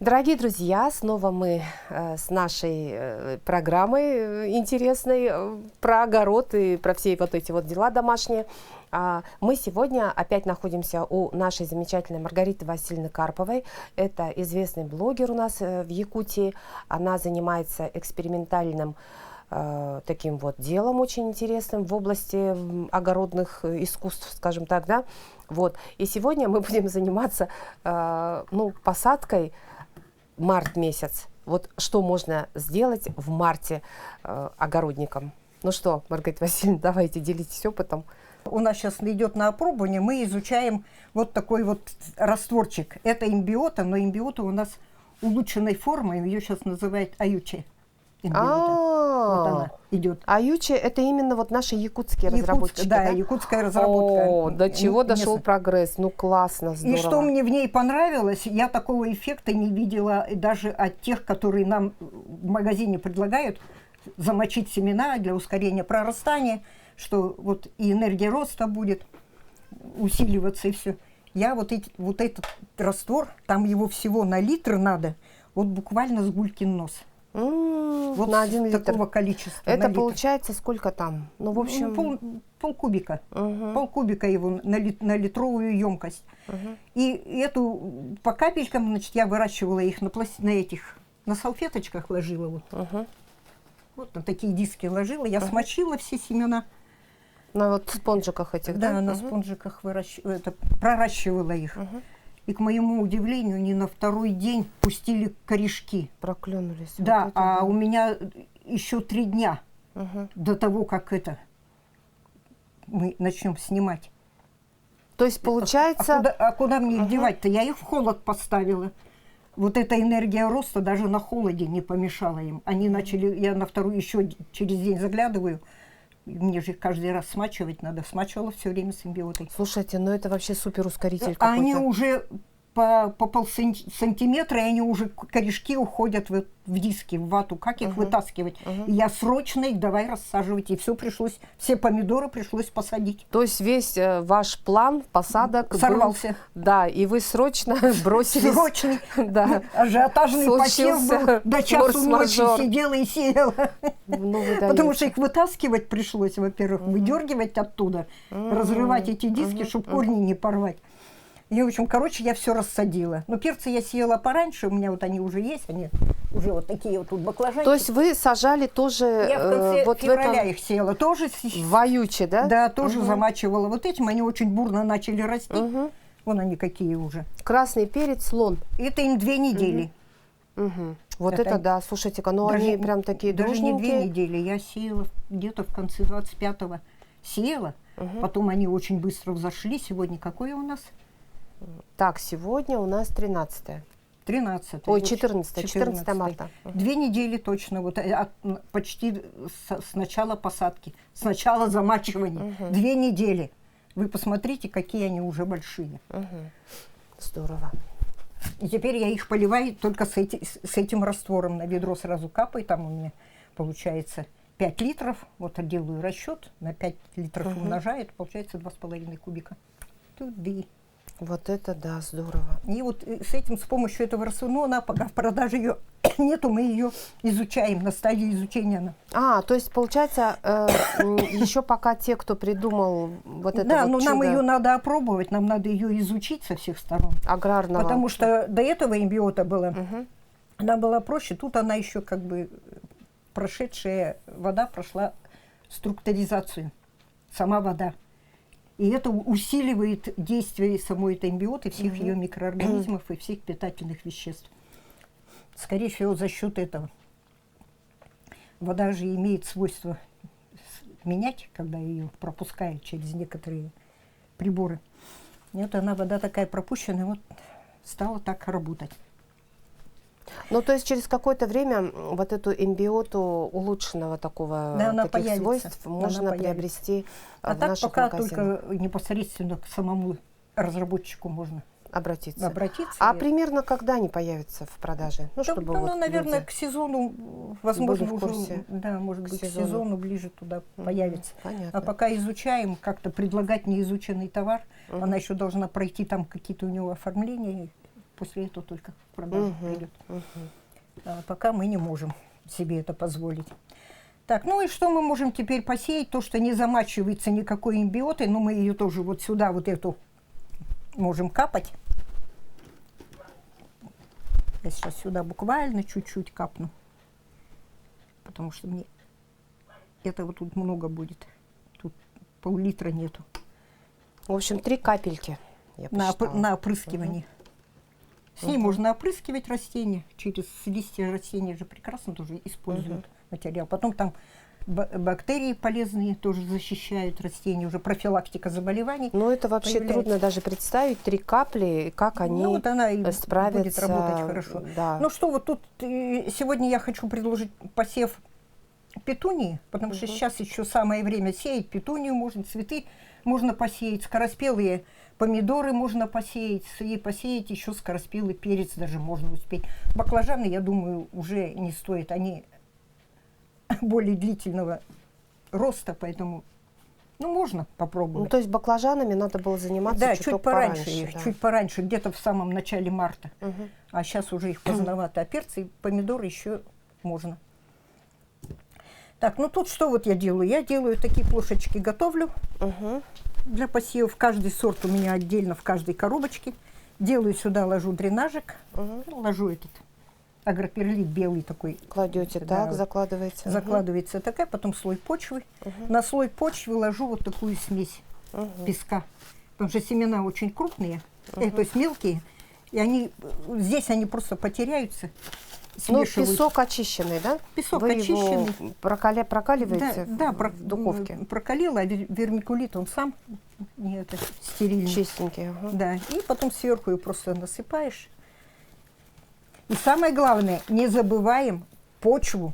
Дорогие друзья, снова мы с нашей программой интересной про огород и про все вот эти вот дела домашние. Мы сегодня опять находимся у нашей замечательной Маргариты Васильевны Карповой. Это известный блогер у нас в Якутии. Она занимается экспериментальным таким вот делом очень интересным в области огородных искусств, скажем так, да. Вот. И сегодня мы будем заниматься посадкой. Март месяц. Вот что можно сделать в марте огородникам? Ну что, Маргарита Васильевна, давайте делитесь опытом. У нас сейчас идет на опробование, мы изучаем вот такой вот растворчик. Это имбиота, но имбиота у нас улучшенной формы, ее сейчас называют аютче. Вот она идет. Аютче — это именно вот наши якутские разработчики, да? Да, якутская разработка. О, до чего дошел прогресс? Ну классно, здорово. И что мне в ней понравилось, я такого эффекта не видела даже от тех, которые нам в магазине предлагают замочить семена для ускорения прорастания, что вот и энергия роста будет усиливаться и все. Я вот этот раствор, там его всего на литр надо, вот буквально с гулькин нос. Вот на 1 литр. Такого количества. Это получается сколько там? Ну, в общем... полкубика. Полкубика его на литровую емкость. И эту по капелькам, значит, я выращивала их на салфеточках ложила. Вот на такие диски ложила. Я смочила все семена. На вот спонжиках этих, да? Да, на спонжиках проращивала их. И, к моему удивлению, они на второй день пустили корешки. Проклюнулись. Да, у меня еще 3 дня до того, как мы начнем снимать. То есть получается... Куда мне их девать-то? Я их в холод поставила. Вот эта энергия роста даже на холоде не помешала им. Они начали, я на вторую еще через день заглядываю. Мне же их каждый раз смачивать надо. Смачивала все время с имбиотой. Слушайте, ну это вообще супер ускоритель какой-то. Они уже по полсантиметра, и они уже, корешки уходят в диски, в вату. Как их вытаскивать? И я срочно их давай рассаживать. И все помидоры пришлось посадить. То есть весь ваш план посадок сорвался. Да, и вы срочно бросились. Срочный. Да. Ажиотажный посев был. До часу ночи сидела и сеяла. Потому что их вытаскивать пришлось, во-первых, выдергивать оттуда, разрывать эти диски, чтобы корни не порвать. И, в общем, я все рассадила. Но перцы я сеяла пораньше, у меня вот они уже есть, они уже вот такие вот тут баклажанчики. То есть вы сажали тоже... Я в конце февраля их сеяла тоже. В аютче, да? Да, тоже замачивала вот этим, они очень бурно начали расти. Вон они какие уже. Красный перец, слон. Это им 2 недели. Вот это да, слушайте-ка, ну они прям такие дружненькие. Даже не 2 недели, я сеяла где-то в конце 25-го. Сеяла, потом они очень быстро взошли. Сегодня какое у нас? Так, сегодня у нас 13-е. 13-е. Ой, 14 марта. 2 недели точно, вот почти с начала посадки, с начала замачивания. 2 недели. Вы посмотрите, какие они уже большие. Здорово. И теперь я их поливаю только с этим раствором. На ведро сразу капает, там у меня получается 5 литров. Вот я делаю расчет, на 5 литров умножает, получается 2,5 кубика. Туды. Вот это да, здорово. И вот с помощью этого раствора, она пока в продаже ее нету, мы ее изучаем, на стадии изучения она. То есть получается, еще пока те, кто придумал вот это да, вот но чудо... нам ее надо опробовать, нам надо ее изучить со всех сторон. Аграрного. Потому что до этого имбиота была, она была проще, тут она еще как бы прошедшая вода прошла структуризацию, сама вода. И это усиливает действие самой этой имбиоты, всех ее микроорганизмов и всех питательных веществ. Скорее всего, за счет этого. Вода же имеет свойство менять, когда ее пропускают через некоторые приборы. И вот она, вода такая пропущенная, вот стала так работать. Ну, то есть через какое-то время вот эту имбиоту улучшенного таких свойств можно приобрести в наших магазинах. Только непосредственно к самому разработчику можно обратиться. А примерно когда они появятся в продаже? Ну, чтобы наверное, к сезону, возможно, уже, да, может быть, к сезону ближе туда появится. Понятно. А пока изучаем, как-то предлагать неизученный товар, она еще должна пройти там какие-то у него оформления, после этого только в продажу придет. А пока мы не можем себе это позволить. Так, ну и что мы можем теперь посеять? То, что не замачивается никакой имбиотой, но мы ее тоже вот сюда, вот эту, можем капать. Я сейчас сюда буквально чуть-чуть капну, потому что мне этого тут много будет. Тут пол-литра нету. В общем, 3 капельки. Я посчитала. На опрыскивание. С ней можно опрыскивать растения. Через листья растения же прекрасно тоже используют материал. Потом там бактерии полезные тоже защищают растения. Уже профилактика заболеваний. Ну, это вообще трудно даже представить. 3 капли, как они вот она и справятся. будет работать хорошо. Да. Ну что, вот тут сегодня я хочу предложить посев петунии, потому что сейчас еще самое время сеять петунию, можно цветы, можно посеять, скороспелые помидоры можно посеять, и посеять еще скороспелый перец даже можно успеть. Баклажаны, я думаю, уже не стоит, они более длительного роста, поэтому, ну, можно попробовать. Ну, то есть баклажанами надо было заниматься Да, чуток чуть пораньше пораньше, их, да. чуть пораньше, где-то в самом начале марта. А сейчас уже их поздновато. А перцы и помидоры еще можно. Так, ну тут что вот я делаю? Я делаю такие плошечки, готовлю для посевов. Каждый сорт у меня отдельно в каждой коробочке. Делаю сюда, ложу дренажик, ложу этот агроперлит белый такой. Кладете Да, так, закладываете. Закладывается такая, потом слой почвы. На слой почвы ложу вот такую смесь песка. Потому что семена очень крупные, то есть мелкие, и они здесь они просто потеряются. Ну, песок очищенный, да? Песок Вы очищенный. Его прокаливаете в духовке? Прокалила, а вермикулит он сам не это, стерильный. Чистенький. Да, и потом сверху ее просто насыпаешь. И самое главное, не забываем почву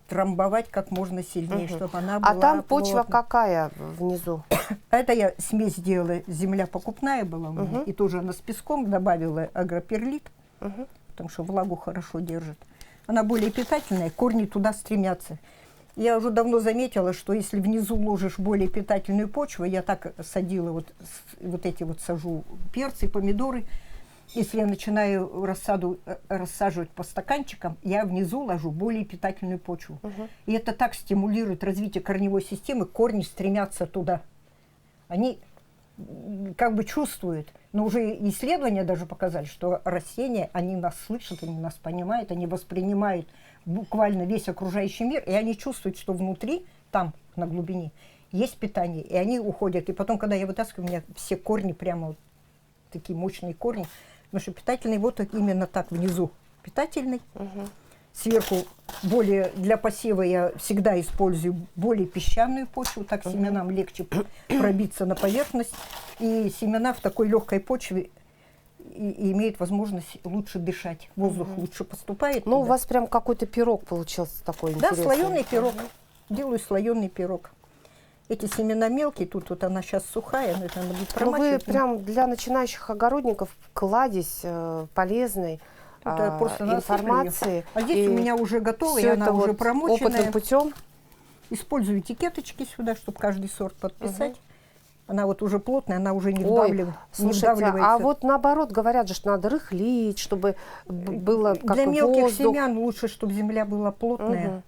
трамбовать как можно сильнее, чтобы она была А там почва плотной. какая внизу? Это я смесь делала, земля покупная была у меня, и тоже она с песком, добавила агроперлит, потому что влагу хорошо держит. Она более питательная, корни туда стремятся. Я уже давно заметила, что если внизу ложишь более питательную почву, я так садила, вот эти вот сажу перцы, помидоры. Если я начинаю рассаживать по стаканчикам, я внизу ложу более питательную почву. И это так стимулирует развитие корневой системы, корни стремятся туда. Они как бы чувствуют. Но уже исследования даже показали, что растения, они нас слышат, они нас понимают, они воспринимают буквально весь окружающий мир, и они чувствуют, что внутри, там, на глубине, есть питание, и они уходят. И потом, когда я вытаскиваю, у меня все корни прямо вот такие мощные корни, потому что питательный вот именно так внизу питательный. Сверху более для посева я всегда использую более песчаную почву, так семенам легче пробиться на поверхность. И семена в такой легкой почве и имеют возможность лучше дышать. Воздух лучше поступает. Ну, у туда. вас прям какой-то пирог получился такой интересный. Да, слоеный пирог. Делаю слоеный пирог. Эти семена мелкие, тут вот она сейчас сухая, но это надо будет Ну, вы промачивать. прям для начинающих огородников кладезь полезной просто информации. А здесь у меня уже готова, и Всё она это уже вот промоченная. опытным путем. Использую этикеточки сюда, чтобы каждый сорт подписать. Она вот уже плотная, она уже не Ой, вдавливается. слушайте, а вот наоборот говорят же, что надо рыхлить, чтобы было как для мелких воздух. семян лучше, чтобы земля была плотная,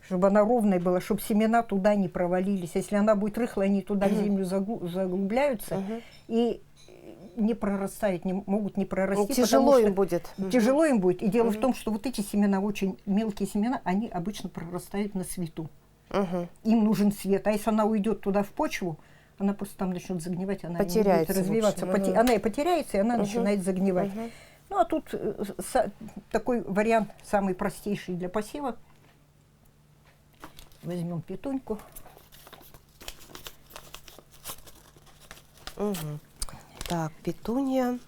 чтобы она ровная была, чтобы семена туда не провалились. Если она будет рыхлая, они туда в землю заглубляются и не прорастают, могут не прорасти. Тяжело им будет. Тяжело им будет. И дело в том, что вот эти семена, очень мелкие семена, они обычно прорастают на свету. Им нужен свет. А если она уйдет туда в почву, она просто там начнет загнивать, она Потеряется, не будет развиваться. Она и потеряется, и она начинает загнивать. Ну а тут такой вариант, самый простейший для посева. Возьмем петуньку. Так, петуния.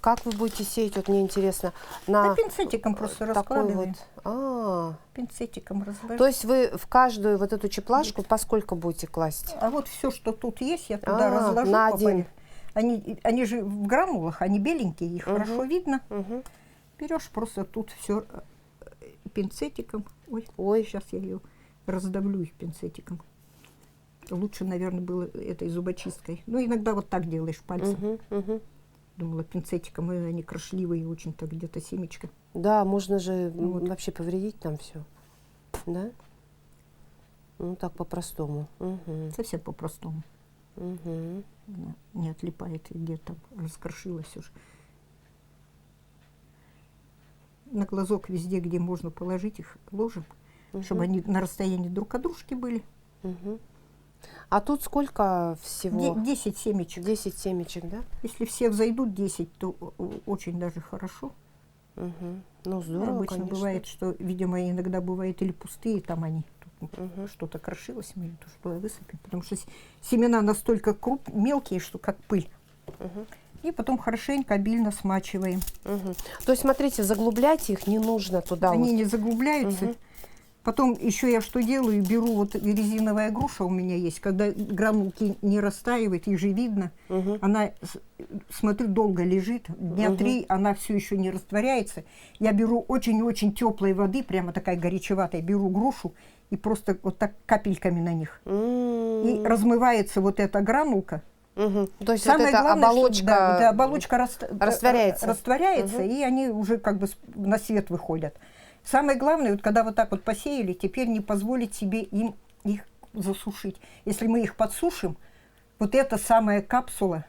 Как вы будете сеять? Вот мне интересно. На пинцетиком просто такой раскладываем. вот. Пинцетиком разложим. То есть вы в каждую вот эту чеплашку поскольку будете класть? А вот все, что тут есть, я туда разложу. На один. Они же в гранулах, они беленькие, их хорошо видно. Берешь просто тут все пинцетиком. Ой, сейчас я ее раздавлю их пинцетиком. Лучше, наверное, было этой зубочисткой. Ну, иногда вот так делаешь пальцем. Думала, пинцетиком, и они крошливые очень, так где-то семечко. Да, можно же Вот. вообще повредить там все. Да? Ну, так по-простому. Угу. Совсем по-простому. Угу. Она не отлипает, и где-то раскрошилась уже. На глазок везде, где можно положить их, ложим, чтобы они на расстоянии друг от дружки были. Угу. А тут сколько всего? 10 семечек. 10 семечек, да? Если все взойдут 10, то очень даже хорошо. Угу. Ну, здорово, Обычно конечно. бывает, что, видимо, иногда бывает или пустые, там они. Тут что-то крошилось, мы ее тоже туда высыпем. Потому что семена настолько мелкие, что как пыль. Угу. И потом хорошенько, обильно смачиваем. Угу. То есть, смотрите, заглублять их не нужно туда. Они вот. не заглубляются. Угу. Потом еще я что делаю, беру вот резиновая груша у меня есть, когда гранулки не растаивает, их же видно, она, смотрю, долго лежит, дня 3 она все еще не растворяется. Я беру очень-очень теплой воды, прямо такая горячеватая, беру грушу и просто вот так капельками на них. И размывается вот эта гранулка. То есть Самое вот эта главное, оболочка, что, да, вот эта оболочка растворяется, и они уже как бы на свет выходят. Самое главное, вот когда вот так вот посеяли, теперь не позволить себе их засушить. Если мы их подсушим, вот эта самая капсула,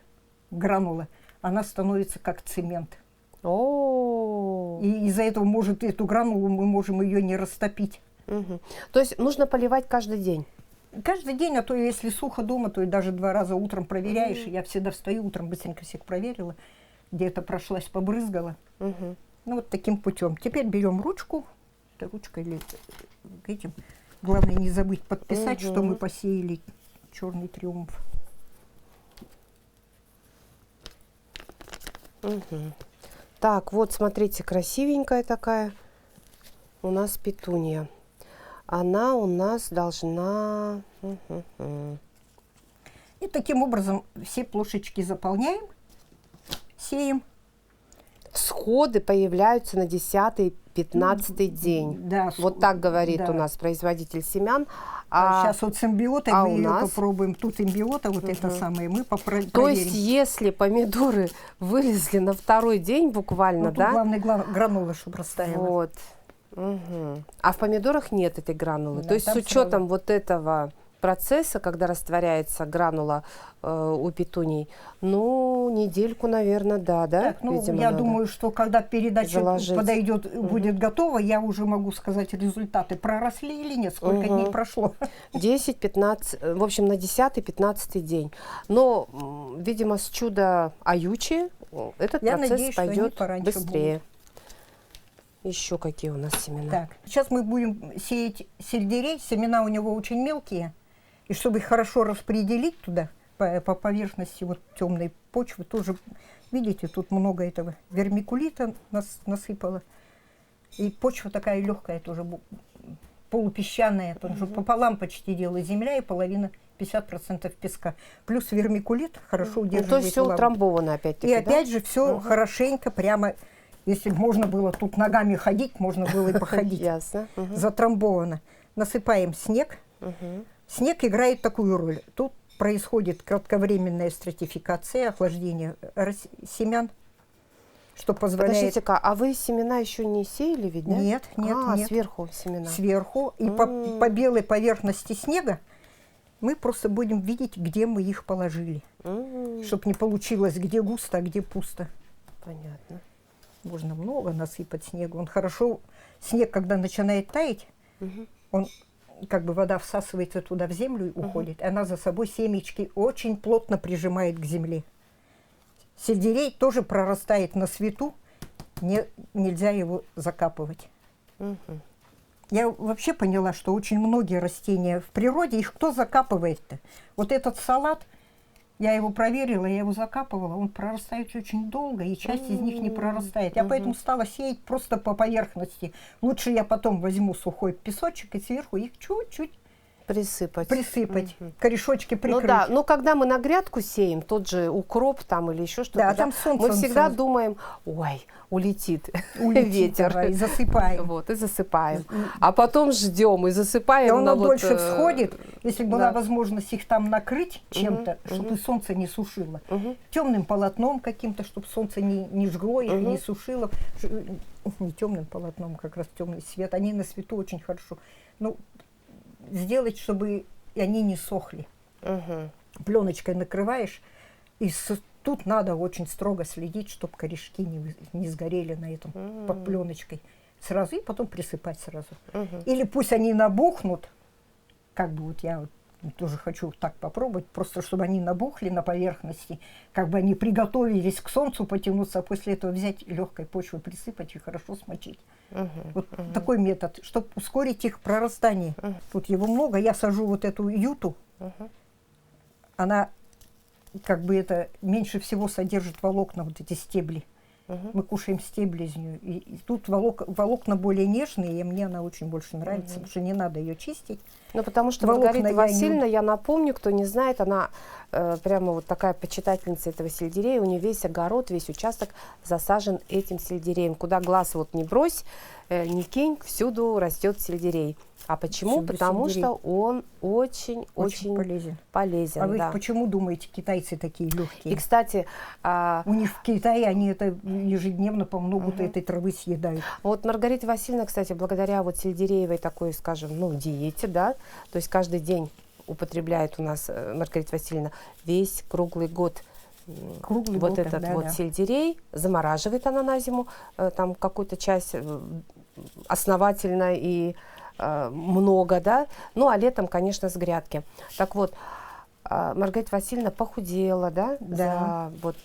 гранула, она становится как цемент. И из-за этого может эту гранулу мы можем ее не растопить. То есть нужно поливать каждый день? Каждый день, а то если сухо дома, то и даже 2 раза утром проверяешь. Я всегда встаю утром, быстренько всех проверила, где-то прошлась, побрызгала. Ну, вот таким путем. Теперь берем ручку, ручкой или этим. Главное не забыть подписать, что мы посеяли черный триумф. Так, вот смотрите, красивенькая такая у нас петуния. Она у нас должна... И таким образом все плошечки заполняем, сеем. Всходы появляются на 10-15 день. Да, вот так говорит да. у нас производитель семян. Сейчас вот с эмбиотой мы ее нас? попробуем. Тут эмбиота, вот это самое, мы проверим. То есть, если помидоры вылезли на 2-й день буквально, тут да? Главное, гранула, чтобы растаяла. Вот. А в помидорах нет этой гранулы. Да, То есть с там учетом сразу. вот этого процесса, когда растворяется гранула у петуний, ну, недельку, наверное, да, Так, ну, видимо, я надо думаю, что когда передача заложить. подойдет, будет готова, я уже могу сказать результаты. Проросли или нет, сколько дней прошло. 10-15, в общем, на 10-15 день. Но, видимо, с чуда Аютчи этот Я процесс надеюсь, что они пойдет пораньше быстрее. Еще какие у нас семена? Так, сейчас мы будем сеять сельдерей. Семена у него очень мелкие. И чтобы их хорошо распределить туда, по поверхности вот темной почвы, тоже, видите, тут много этого вермикулита насыпало. И почва такая легкая тоже, полупесчаная, потому что пополам почти делаю земля и половина 50% песка. Плюс вермикулит хорошо удерживает то есть все влагу. утрамбовано опять-таки, И опять же все хорошенько, прямо, если можно было тут ногами ходить, можно было и походить. Ясно. Затрамбовано. Насыпаем снег. Снег играет такую роль. Тут происходит кратковременная стратификация, охлаждение семян, что позволяет... Подождите-ка, а вы семена еще не сеяли ведь, да? Нет, нет. Сверху семена. Сверху. И по белой поверхности снега мы просто будем видеть, где мы их положили. Чтобы не получилось, где густо, а где пусто. Понятно. Можно много насыпать снега. Он хорошо... Снег, когда начинает таять, он... как бы вода всасывается туда в землю и уходит. Она за собой семечки очень плотно прижимает к земле. Сельдерей тоже прорастает на свету, нельзя его закапывать. Я вообще поняла, что очень многие растения в природе, их кто закапывает-то? Вот этот салат, я его проверила, я его закапывала, он прорастает очень долго, и часть из них не прорастает. Я поэтому стала сеять просто по поверхности. Лучше я потом возьму сухой песочек и сверху их чуть-чуть Присыпать. Корешочки прикрыть. Ну да, но когда мы на грядку сеем, тот же укроп там или еще что-то, Да, там солнце, мы всегда думаем, ой, улетит ветер. Давай, и засыпаем. Вот, и засыпаем. А потом ждем и засыпаем. И оно вот, дольше всходит, если бы была да. возможность их там накрыть чем-то, чтобы солнце не сушило. Темным полотном каким-то, чтобы солнце не жгло их, не сушило. Не темным полотном, как раз темный свет. Они на свету очень хорошо. Ну, сделать, чтобы они не сохли. Пленочкой накрываешь, и тут надо очень строго следить, чтобы корешки не сгорели на этом под пленочкой сразу, и потом присыпать сразу. Или пусть они набухнут, как бы вот я тоже хочу так попробовать, просто чтобы они набухли на поверхности, как бы они приготовились к солнцу потянуться, а после этого взять легкой почвой, присыпать и хорошо смочить. Вот такой метод, чтобы ускорить их прорастание. Тут его много. Я сажу вот эту юту, она как бы это меньше всего содержит волокна, вот эти стебли. Мы кушаем стебли из нее. И тут волокна более нежные, и мне она очень больше нравится, потому что не надо ее чистить. Ну, потому что Маргарита Васильевна, я напомню, кто не знает, она прямо вот такая почитательница этого сельдерея. У нее весь огород, весь участок засажен этим сельдереем. Куда глаз вот не брось, не кинь, всюду растет сельдерей. А почему? Всюду Потому сельдерей. что он очень полезен. А вы да. почему думаете, китайцы такие легкие? И, кстати, у них в Китае они это ежедневно по много этой травы съедают. вот Маргарита Васильевна, кстати, благодаря вот сельдереевой такой, скажем, ну, диете, да, то есть каждый день употребляет у нас Маргарита Васильевна весь круглый год Круглый вот год, этот да, вот да. сельдерей, замораживает она на зиму, там какую-то часть основательно и много, да, ну, а летом, конечно, с грядки. Так вот, Маргарита Васильевна похудела, да, Да. вот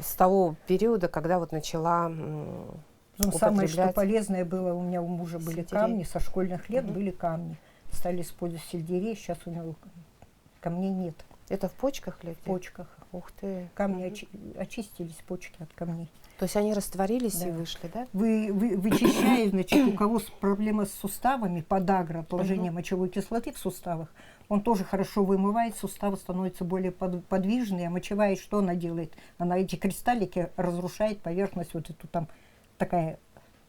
с того периода, когда вот начала Ну, самое, что употреблять полезное было, у меня у мужа были сельдерей. камни, со школьных лет были камни. Стали использовать сельдерей, сейчас у него камней нет. Это в почках или В почках. Ух ты. Камни очистились, почки от камней. То есть они растворились Да. и вышли, да? Вычищая, значит, у кого проблемы с суставами, подагра, положение мочевой кислоты в суставах, он тоже хорошо вымывает, суставы становятся более подвижные, а мочевая что она делает? Она эти кристаллики разрушает, поверхность вот эту там такая,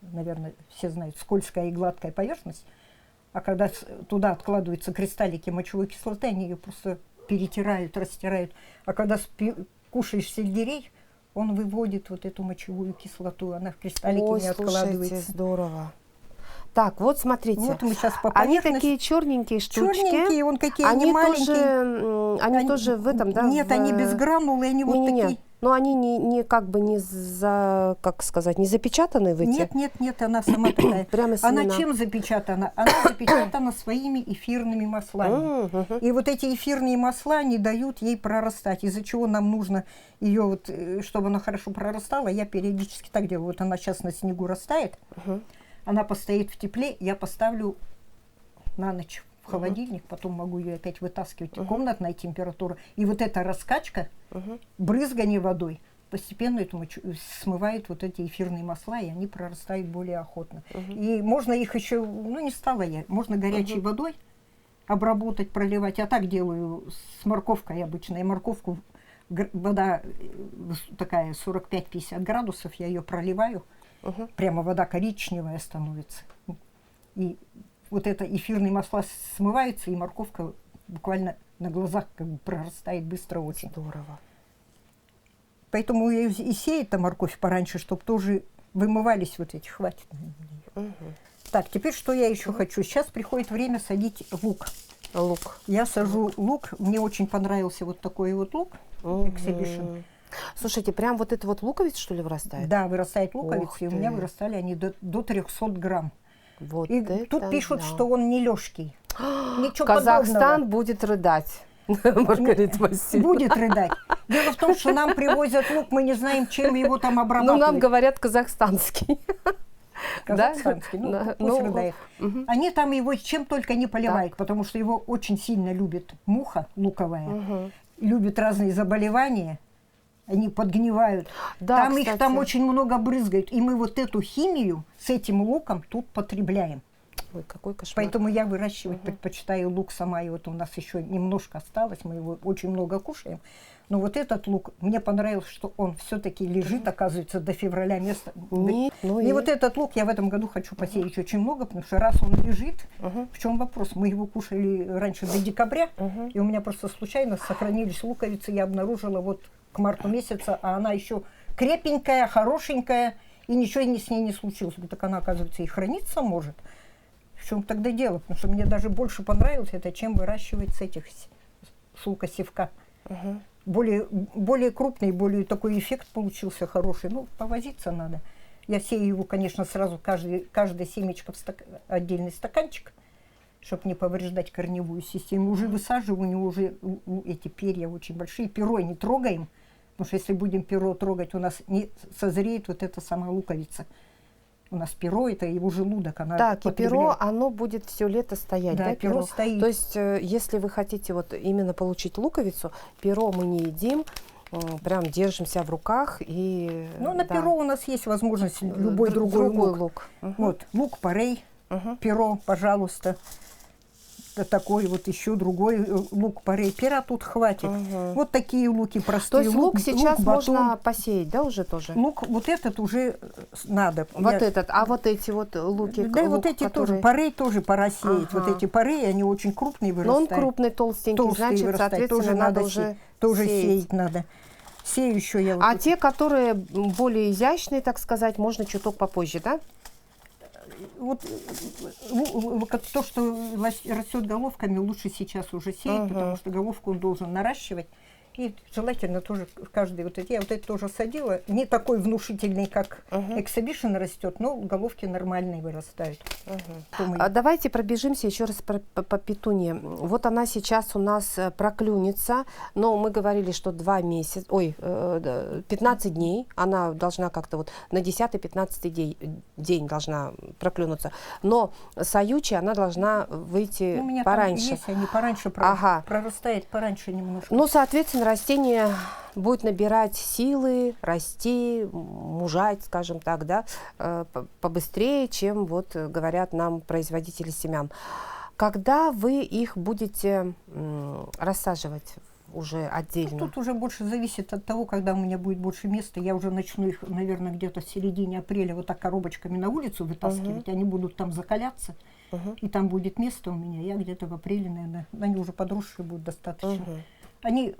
наверное, все знают, скользкая и гладкая поверхность, а когда туда откладываются кристаллики мочевой кислоты, они ее просто перетирают, растирают, а когда кушаешь сельдерей, он выводит вот эту мочевую кислоту, она в кристаллике Ой, не откладывается. слушайте, здорово. Так, вот смотрите. Вот мы сейчас по Они поверхности. такие черненькие штучки. Черненькие, вон какие Они маленькие. они тоже в этом, да? Нет, они без гранулы, они вот такие. Но они не как бы не как сказать, не запечатаны в эти. Нет, она сама такая. Прямо Она семена. чем запечатана? Она запечатана своими эфирными маслами. И вот эти эфирные масла не дают ей прорастать, из-за чего нам нужно ее, вот, чтобы она хорошо прорастала, я периодически так делаю. Вот она сейчас на снегу растает, она постоит в тепле, я поставлю на ночь в холодильник, потом могу ее опять вытаскивать. Комнатная температура. И вот эта раскачка, брызгание водой, постепенно эту смывает вот эти эфирные масла, и они прорастают более охотно. И можно их еще, ну не стала я, можно горячей водой обработать, проливать. Я так делаю с морковкой обычно. Я морковку, вода такая 45-50 градусов, я ее проливаю, прямо вода коричневая становится. И вот это эфирные масла смываются, и морковка буквально на глазах как бы прорастает быстро очень. Здорово. Поэтому и сеет-то морковь пораньше, чтобы тоже вымывались вот эти, хватит. Так, теперь что я еще хочу? Сейчас приходит время садить лук. Лук. Я сажу лук, мне очень понравился вот такой вот лук, Exhibition. Слушайте, прям вот это вот луковица, что ли, вырастает? Да, вырастает луковица, Ух и у меня ты. вырастали они до 300 грамм. Вот И это тут пишут, да. что он не лёжкий. Ничего Казахстан подобного. будет рыдать. Маргарита Васильевна. Будет рыдать. Дело в том, что нам привозят лук, мы не знаем, чем его там Ну, обрабатывают. нам говорят казахстанский. Казахстанский, Да? пусть Ну, рыдает. Они там его чем только не поливают, потому что его очень сильно любит муха луковая, любит разные заболевания, они подгнивают. Да, Там их кстати. там очень много брызгают, и мы вот эту химию с этим луком тут потребляем. Ой, какой кошмар. Поэтому я выращивать предпочитаю лук сама. И вот у нас еще немножко осталось, мы его очень много кушаем. Но вот этот лук, мне понравилось, что он все-таки лежит, оказывается, до февраля места. Нет, ну И вот этот лук я в этом году хочу посеять очень много, потому что раз он лежит, в чем вопрос? Мы его кушали раньше до декабря, и у меня просто случайно сохранились луковицы, я обнаружила вот к марту месяца, а она еще крепенькая, хорошенькая, и ничего с ней не случилось. Так она, оказывается, и храниться может. В чем тогда дело? Потому что мне даже больше понравилось это, чем выращивать с этих с лука-севка. Более крупный, более такой эффект получился хороший. Ну, повозиться надо. Я сею его, конечно, сразу каждое семечко в отдельный стаканчик, чтобы не повреждать корневую систему. Уже высаживаю, у него уже эти перья очень большие. Перо не трогаем, потому что если будем перо трогать, у нас не созреет вот эта сама луковица. У нас перо, это его желудок. Она так, и перо, оно будет все лето стоять, да, перо стоит. То есть, если вы хотите вот именно получить луковицу, перо мы не едим, прям держимся в руках. И, ну, на перо у нас есть возможность любой другой лук. Вот, лук-порей, перо, пожалуйста. Такой вот еще другой лук-порей. Пера тут хватит. Вот такие луки простые. То есть лук сейчас можно посеять, да, уже тоже? Лук, вот этот уже надо. Вот этот, а вот эти вот луки? Да, лук, вот эти которые... тоже. Порей тоже пора сеять. Вот эти порей, они очень крупные вырастают. Но он крупный, толстенький, значит, вырастают. соответственно, тоже надо уже тоже сеять. сеять надо. Сею еще я вот а те, которые более изящные, так сказать, можно чуток попозже, да? Вот то, что растет головками, лучше сейчас уже сеять, потому что головку он должен наращивать. И желательно тоже каждый вот эти. Я вот это тоже садила. Не такой внушительный, как Exhibition растет, но головки нормальные вырастают. Давайте пробежимся еще раз по петунье. Вот она сейчас у нас проклюнется, но мы говорили, что 15 дней. Она должна как-то вот на 10-15 день должна проклюнуться. Но саючи она должна выйти у меня пораньше. Там есть, они пораньше прорастает, пораньше немножко. Ну, соответственно, растение будет набирать силы, расти, мужать, скажем так, да, побыстрее, чем вот говорят нам производители семян. Когда вы их будете рассаживать уже отдельно? Ну, тут уже больше зависит от того, когда у меня будет больше места. Я уже начну их, наверное, где-то в середине апреля вот так коробочками на улицу вытаскивать. Они будут там закаляться, и там будет место у меня. Я где-то в апреле, наверное, они уже подросшие будут достаточно.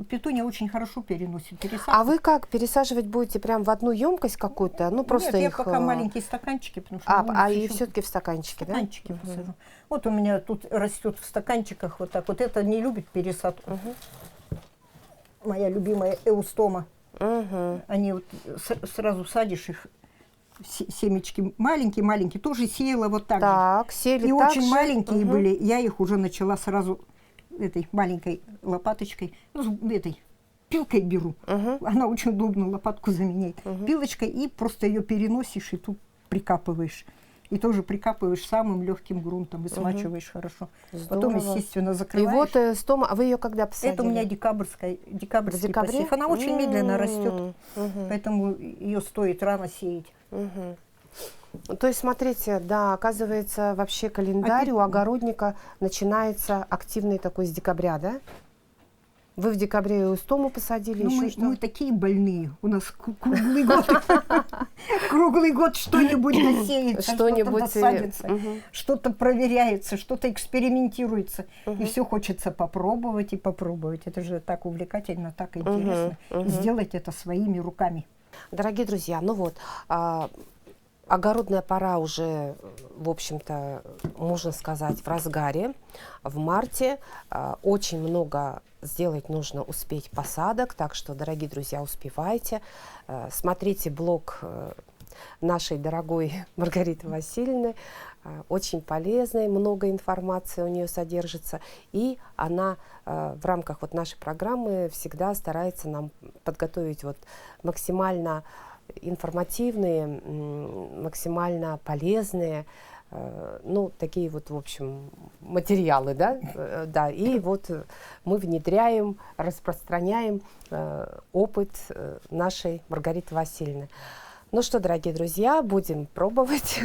Петуния очень хорошо переносят пересадку. А вы как, пересаживать будете прям в одну емкость какую-то? Ну, просто Нет, их... я пока маленькие стаканчики, потому что... и все-таки в стаканчике, да? Стаканчики посажу. Вот у меня тут растет в стаканчиках вот так. Вот это не любит пересадку. Моя любимая эустома. Они вот сразу садишь их, семечки маленькие-маленькие, тоже сеяла вот так же. Сели и так очень же. маленькие были, я их уже начала сразу этой маленькой лопаточкой, этой пилкой беру. Она очень удобно лопатку заменяет. Пилочкой, и просто ее переносишь и тут прикапываешь. И тоже прикапываешь самым легким грунтом и смачиваешь хорошо. Здорово. Потом, естественно, закрываешь. И вот стома, а вы ее когда посадили? Это у меня декабрьский посев. Она очень медленно растет, поэтому ее стоит рано сеять. То есть, смотрите, да, оказывается, вообще календарь у огородника начинается активный такой с декабря, да? Вы в декабре эустому посадили, еще что? Мы такие больные, у нас круглый год. Круглый год что-нибудь насеется, что-то насадится, что-то проверяется, что-то экспериментируется. И все хочется попробовать и попробовать. Это же так увлекательно, так интересно. Сделать это своими руками. Дорогие друзья, ну вот, огородная пора уже, в общем-то, можно сказать, в разгаре. В марте очень много сделать нужно, успеть посадок, так что, дорогие друзья, успевайте. Смотрите блог нашей дорогой Маргариты Васильевны, очень полезной, много информации у нее содержится, и она в рамках вот нашей программы всегда старается нам подготовить вот максимально информативные, максимально полезные, ну, такие вот, в общем, материалы, да, да, и вот мы внедряем, распространяем опыт нашей Маргариты Васильевны. Ну что, дорогие друзья, будем пробовать.